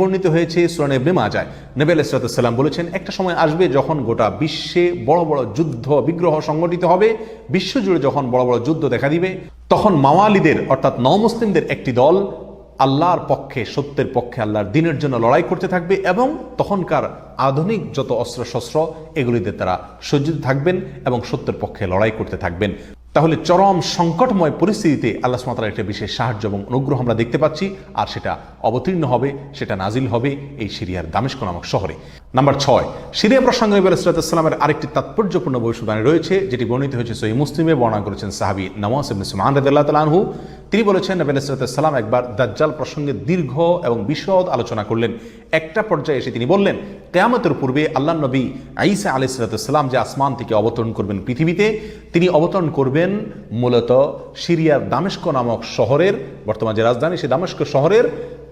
বর্ণিত হয়েছে সূরা ইবনে মাজাহ, নবী আলাইহিস সালাম বলেছেন, একটা সময় আসবে যখন গোটা বিশ্বে বড় বড় যুদ্ধ বিগ্রহ সংগঠিত হবে, বিশ্বজুড়ে যখন বড় বড় যুদ্ধ দেখা দিবে, তখন মাওয়ালিদের অর্থাৎ নওমুসলিমদের একটি দল আল্লাহর পক্ষে, সত্যের পক্ষে, আল্লাহর দ্বীনের জন্য লড়াই করতে থাকবে এবং তখনকার আধুনিক যত অস্ত্রশস্ত্র এগুলিতে তারা সজ্জিত থাকবেন এবং সত্যের পক্ষে লড়াই করতে থাকবেন। তাহলে চরম সংকটময় পরিস্থিতিতে আল্লাহ সুবহানাহু ওয়া তাআলার একটা বিশেষ সাহায্য এবং অনুগ্রহ আমরা দেখতে পাচ্ছি, আর সেটা অবতীর্ণ হবে, সেটা নাজিল হবে এই সিরিয়ার দামেস্ক নামক শহরে। নাম্বার 6, সিরিয়া প্রসঙ্গে নবী আলাইহিস সালামের আরেকটি তাৎপর্যপূর্ণ ভবিষ্যদ্বাণী রয়েছে, যেটি বর্ণিত হয়েছে সহিহ মুসলিমে, বর্ণনা করেছেন সাহাবী নওয়াস ইবনে সুমাআন রাদিয়াল্লাহু তাআলা আনহু। তিনি বলেছেন, নবী আলাইহিস সালাম একবার দাজ্জাল প্রসঙ্গে দীর্ঘ এবং বিশদ আলোচনা করলেন। একটা পর্যায়ে এসে তিনি বললেন, কিয়ামতের পূর্বে আল্লাহর নবী ঈসা আলাইহিস সালাম যে আসমান থেকে অবতরণ করবেন পৃথিবীতে, তিনি অবতরণ করবেন মূলত সিরিয়ার দামেস্ক নামক শহরের, বর্তমান যে রাজধানী সেই দামেস্ক শহরের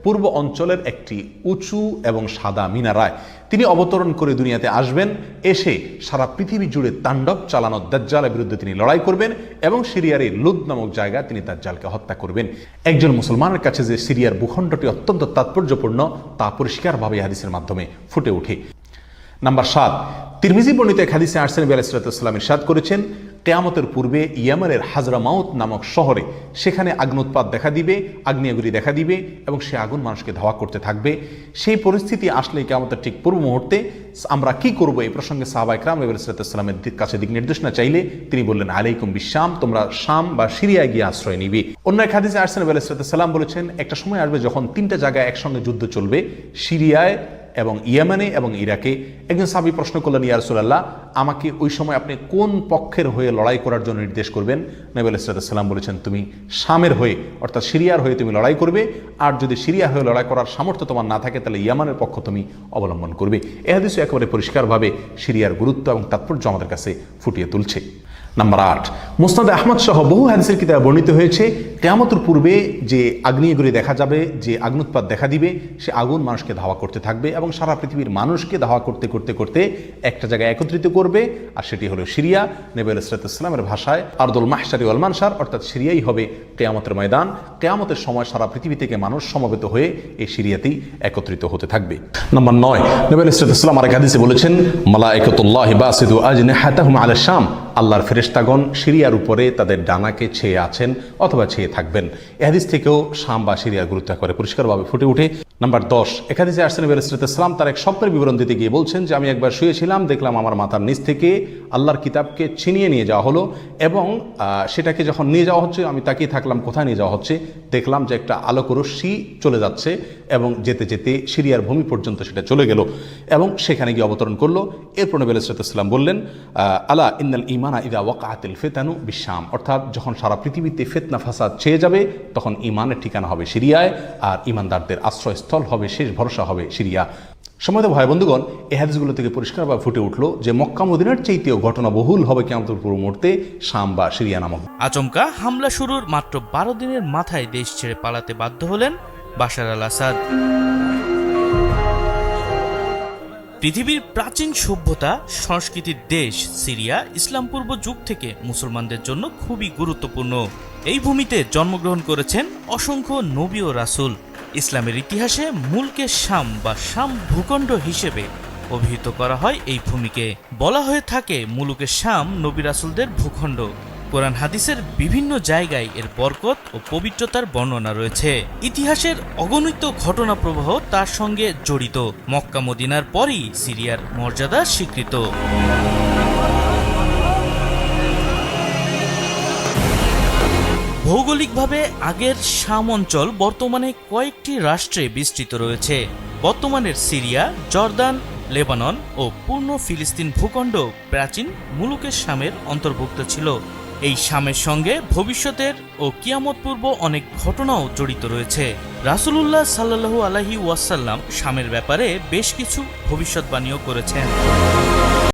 পূর্ব অঞ্চলের একটি উঁচু এবং সাদা মিনারায় তিনি অবতরণ করে দুনিয়াতে আসবেন। এসে সারা পৃথিবী জুড়ে তাণ্ডব চালানো দাজ্জালের বিরুদ্ধে তিনি লড়াই করবেন এবং সিরিয়ার এই লুদ নামক জায়গায় তিনি দাজ্জালকে হত্যা করবেন। একজন মুসলমানের কাছে যে সিরিয়ার ভূখণ্ডটি অত্যন্ত তাৎপর্যপূর্ণ তা পরিষ্কারভাবে হাদিসের মাধ্যমে ফুটে ওঠে। নাম্বার 7, তিরমিজি বর্ণিত এক হাদিসে আসছে, নবী আলাইহিস সালাম ইরশাদ করেছেন, কিয়ামতের পূর্বে ইয়েমেনের হাজরামাউত নামক শহরে সেখানে আগ্নোৎপাত দেখা দিবে, আগ্নেয়গিরি দেখা দিবে এবং সে আগুন মানুষকে ধাওয়া করতে থাকবে। সেই পরিস্থিতি আসলে কিয়ামতের ঠিক পূর্ব মুহূর্তে আমরা কি করব, এই প্রসঙ্গে সাহাবায়ে কেরাম নবী আলাইহিস সালামের কাছে দিক নির্দেশনা চাইলে তিনি বললেন, আলাইকুম বিশাম, তোমরা শাম বা সিরিয়ায় গিয়ে আশ্রয় নিবে। অন্য এক হাদিসে আসছে, নবী আলাইহিস সালাম বলেছেন, একটা সময় আসবে যখন 3টা জায়গায় একসঙ্গে যুদ্ধ চলবে, সিরিয়ায় এবং ইয়েমেনে এবং ইরাকে। একজন সাহাবী প্রশ্ন করলেন, ইয়া রাসূলুল্লাহ, আমাকে ওই সময় আপনি কোন পক্ষের হয়ে লড়াই করার জন্য নির্দেশ করবেন? নবী আলাইহিস সালাম বলেছেন, তুমি শামের হয়ে অর্থাৎ সিরিয়ার হয়ে তুমি লড়াই করবে, আর যদি সিরিয়া হয়ে লড়াই করার সামর্থ্য তোমার না থাকে তাহলে ইয়েমেনের পক্ষ তুমি অবলম্বন করবে। এই হাদিস একেবারে পরিষ্কারভাবে সিরিয়ার গুরুত্ব এবং তাৎপর্য আমাদের কাছে ফুটিয়ে তুলছে। নাম্বার 8, মুসনাদে আহমদ সহ বহু হাদিসের কিতাবে বর্ণিত হয়েছে, কিয়ামতের পূর্বে যে আগ্নেয়গিরি দেখা যাবে, যে আগ্নোৎপাত দেখা দিবে, সে আগুন মানুষকে ধাওয়া করতে থাকবে এবং সারা পৃথিবীর মানুষকে ধাওয়া করতে করতে করতে একটা জায়গায় একত্রিত করবে, আর সেটি হলো সিরিয়া। নবী আলাইহিস সালামের ভাষায় আরদুল মাহশারি ওয়াল মানশার, অর্থাৎ সিরিয়াই হবে কিয়ামতের ময়দান। কিয়ামতের সময় সারা পৃথিবী থেকে মানুষ সমবেত হয়ে এই সিরিয়াতেই একত্রিত হতে থাকবে। নাম্বার 9, নবী আলাইহিস সালাম আরেক হাদিসে বলেছেন, মালায়েকাতুল্লাহি বাসিতু আজনিহাতাহুম আলা শাম, আল্লাহর ফেরেশতাগণ সিরিয়ার উপরে তাদের ডানাকে ছেয়ে আছেন অথবা ছেয়ে থাকবেন। এই হাদিস থেকেও শাম বা সিরিয়ার গুরুত্ব করে পরিষ্কারভাবে ফুটে ওঠে। নাম্বার 10, এক হাদিসে আসছে, নবী আলাইহিস সালাম তার এক স্বপ্নের বিবরণ দিতে গিয়ে বলছেন যে, আমি একবার শুয়েছিলাম, দেখলাম আমার মাথার নিচ থেকে আল্লাহর কিতাবকে ছিনিয়ে নিয়ে যাওয়া হলো এবং সেটাকে যখন নিয়ে যাওয়া হচ্ছে আমি তাকিয়ে থাকলাম কোথায় নিয়ে যাওয়া হচ্ছে। দেখলাম যে একটা আলোক রশ্মি চলে যাচ্ছে এবং যেতে যেতে সিরিয়ার ভূমি পর্যন্ত সেটা চলে গেল এবং সেখানে গিয়ে অবতরণ করলো। এরপর নবী আলাইহিস সালাম বললেন, আলা ইন্নাল ঈমানা ইযা ওয়াকাআতিল ফিতানু বিশাম, অর্থাৎ যখন সারা পৃথিবীতে ফিতনা ফাসাদ ছেয়ে যাবে তখন ঈমানের ঠিকানা হবে সিরিয়ায়, আর ঈমানদারদের আশ্রয়স্থল হবে, শেষ ভরসা হবে সিরিয়া। সম্মানিত ভাই বন্ধুগণ, এই হাদিসগুলো থেকে পরিষ্কারভাবে ফুটে উঠলো যে মক্কা মদিনার চাইতেও ঘটনা বহুল হবে কিয়ামতের পূর্ব মুহূর্তে শাম বা সিরিয়া নামক। আচমকা হামলা শুরুর মাত্র 12 দিনের মাথায় দেশ ছেড়ে পালাতে বাধ্য হলেন বাশার আল আসাদ। পৃথিবীর প্রাচীন সভ্যতা সংস্কৃতির দেশ সিরিয়া ইসলাম পূর্ব যুগ থেকে মুসলমানদের জন্য খুবই গুরুত্বপূর্ণ। এই ভূমিতে জন্মগ্রহণ করেছেন অসংখ্য নবী ও রাসূল। ইসলামের ইতিহাসে মুলকে শাম বা শাম ভূখণ্ড হিসেবে অভিহিত করা হয় এই ভূমিকে। বলা হয়ে থাকে মুলুকে শাম নবী রাসূলদের ভূখণ্ড। কোরআন হাদিসের বিভিন্ন জায়গায় এর বরকত ও পবিত্রতার বর্ণনা রয়েছে। ইতিহাসের অগণিত ঘটনা প্রবাহ তার সঙ্গে জড়িত। মক্কা মদিনার পরই সিরিয়ার মর্যাদা স্বীকৃত। ভৌগোলিকভাবে আগের শাম অঞ্চল বর্তমানে কয়েকটি রাষ্ট্রে বিস্তৃত রয়েছে। বর্তমানের সিরিয়া, জর্দান, লেবানন ও পূর্ণ ফিলিস্তিন ভূখণ্ড প্রাচীন মুলুকে শামের অন্তর্ভুক্ত ছিল। এই শামের সঙ্গে ভবিষ্যতের ও কিয়ামত পূর্ব অনেক ঘটনাও জড়িত রয়েছে। রাসূলুল্লাহ সাল্লাল্লাহু আলাইহি ওয়াসাল্লাম শামের ব্যাপারে বেশ কিছু ভবিষ্যৎবাণীও করেছেন।